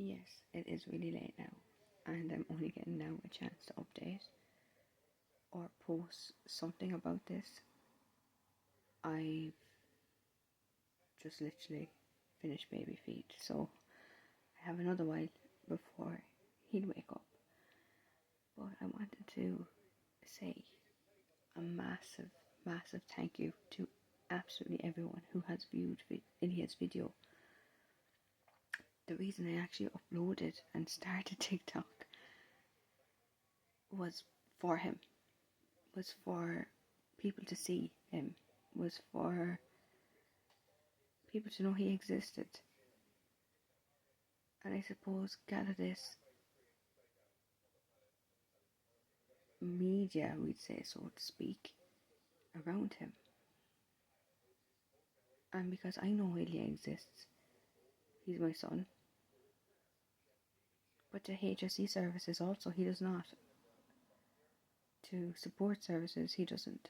Yes, it is really late now, and I'm only getting now a chance to update or post something about this. I just literally finished baby feed, so I have another while before he'd wake up. But I wanted to say a massive, massive thank you to absolutely everyone who has viewed Iliya's video. The reason I actually uploaded and started TikTok was for him, was for people to see him, was for people to know he existed. And I suppose gather this media, we'd say, so to speak, around him. And because I know Iliya exists, he's my son. But to HSE services also, he does not. To support services, he doesn't.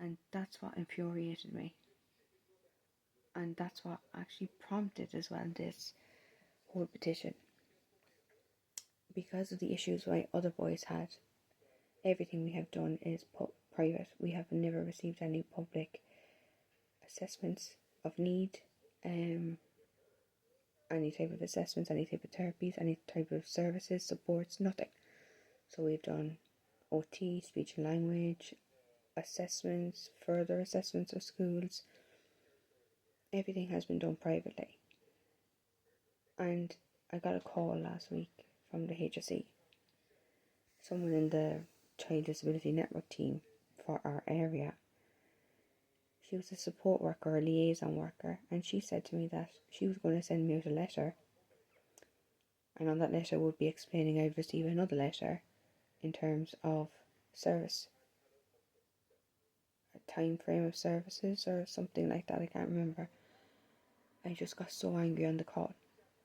And that's what infuriated me. And that's what actually prompted as well this whole petition. Because of the issues my other boys had, everything we have done is private. We have never received any public assessments of need, any type of assessments, any type of therapies, any type of services, supports, nothing. So we've done OT, speech and language, assessments, further assessments of schools. Everything has been done privately. And I got a call last week from the HSE, someone in the Child Disability Network team for our area. She was a support worker, a liaison worker, and she said to me that she was going to send me out a letter, and on that letter would be explaining I'd receive another letter in terms of service, a time frame of services or something like that. I can't remember. I just got so angry on the call.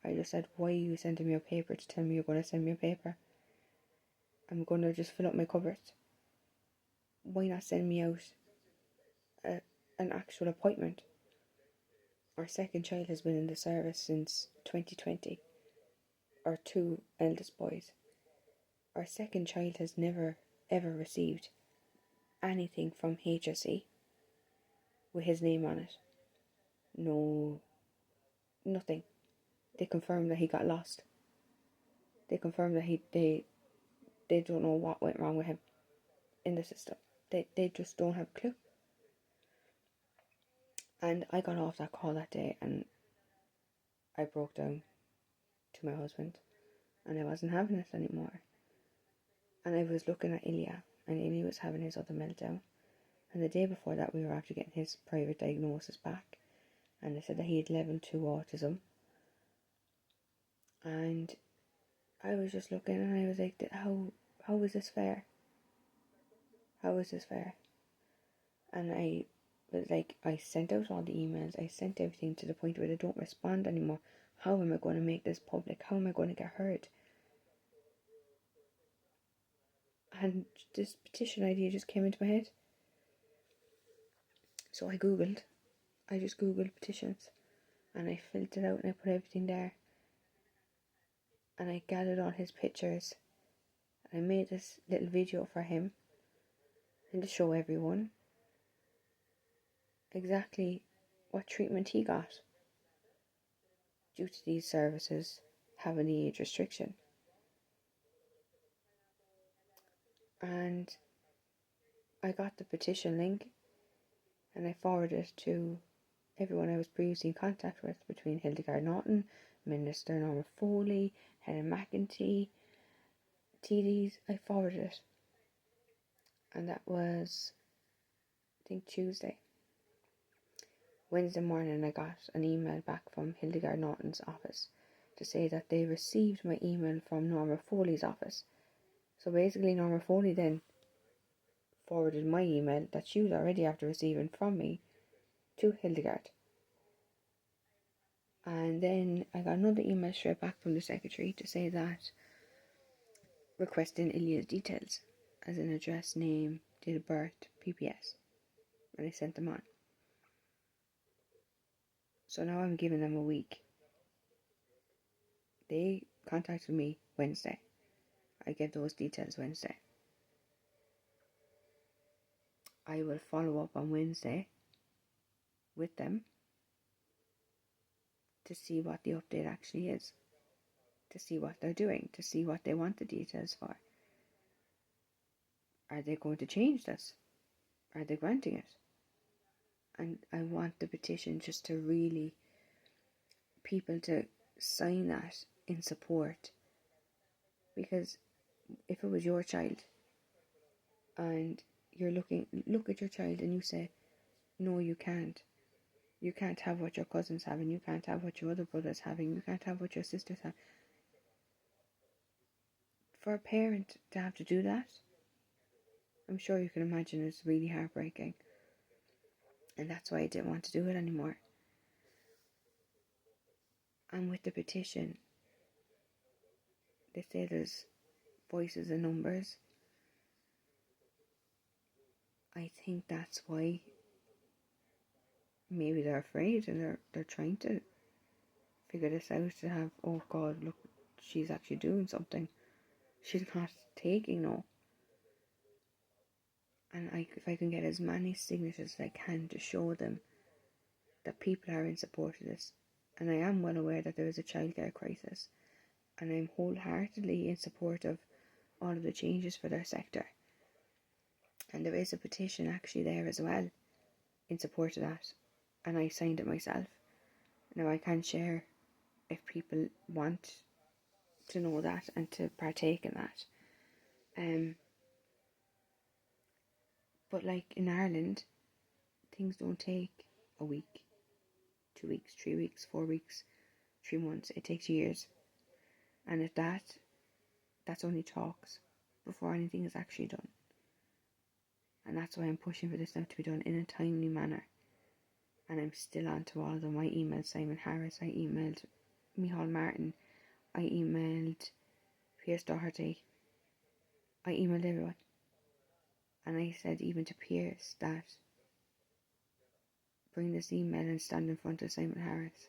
I just said, why are you sending me a paper to tell me you're going to send me a paper? I'm going to just fill up my cupboards. Why not send me out an actual appointment? Our second child has been in the service since 2020. Our two eldest boys. Our second child has never ever received anything from HSE with his name on it. No, nothing. They confirmed that he got lost. They confirmed that they don't know what went wrong with him in the system. They just don't have a clue. And I got off that call that day and I broke down to my husband and I wasn't having it anymore. And I was looking at Iliya, and Iliya was having his other meltdown. And the day before that we were after getting his private diagnosis back, and they said that he had level 2 autism. And I was just looking and I was like, how is this fair? How is this fair? And I was like, I sent out all the emails, I sent everything to the point where they don't respond anymore. How am I going to make this public? How am I going to get heard? And this petition idea just came into my head. So I just googled petitions, and I filled it out and I put everything there. And I gathered all his pictures, and I made this little video for him, and to show everyone exactly what treatment he got due to these services having the age restriction. And I got the petition link and I forwarded it to everyone I was previously in contact with, between Hildegard Naughton, Minister Norma Foley, Helen McEntee, TDs. I forwarded it, and that was, I think, Tuesday. Wednesday morning I got an email back from Hildegard Naughton's office to say that they received my email from Norma Foley's office. So basically Norma Foley then forwarded my email that she was already after receiving from me to Hildegard. And then I got another email straight back from the secretary to say that requesting Iliya's details, as in address, name, date of birth, PPS. And I sent them on. So now I'm giving them a week They contacted me Wednesday. I gave those details Wednesday. I will follow up on Wednesday with them to see what the update actually is, to see what they're doing, to see what they want the details for. Are they going to change this? Are they granting it? And I want the petition just to really, people to sign that in support. Because if it was your child and you're look at your child and you say, no, you can't. You can't have what your cousin's having. You can't have what your other brother's having. You can't have what your sister's having. For a parent to have to do that, I'm sure you can imagine it's really heartbreaking. And that's why I didn't want to do it anymore. And with the petition, they say there's voices and numbers. I think that's why maybe they're afraid and they're trying to figure this out, to have, oh God, look, she's actually doing something. She's not taking no. And if I can get as many signatures as I can to show them that people are in support of this. And I am well aware that there is a childcare crisis. And I'm wholeheartedly in support of all of the changes for their sector. And there is a petition actually there as well in support of that. And I signed it myself. Now I can share if people want to know that and to partake in that. But like in Ireland, things don't take a week, 2 weeks, 3 weeks, 4 weeks, 3 months. It takes years. And at that's only talks before anything is actually done. And that's why I'm pushing for this now to be done in a timely manner. And I'm still on to all of them. I emailed Simon Harris, I emailed Micheál Martin, I emailed Pierce Doherty, I emailed everyone. And I said even to Pierce that bring this email and stand in front of Simon Harris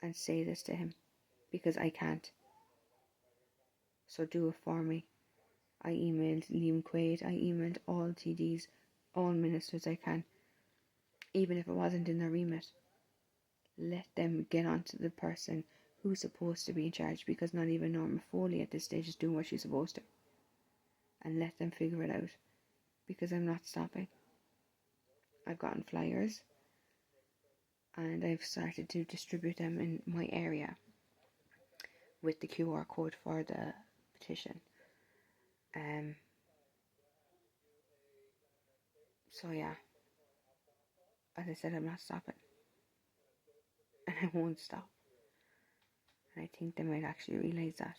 and say this to him, because I can't. So do it for me. I emailed Liam Quaid, I emailed all TDs, all ministers I can, even if it wasn't in their remit. Let them get onto the person who's supposed to be in charge, because not even Norma Foley at this stage is doing what she's supposed to. And let them figure it out, because I'm not stopping. I've gotten flyers and I've started to distribute them in my area with the QR code for the petition. So yeah, as I said, I'm not stopping, and I won't stop. And I think they might actually realise that.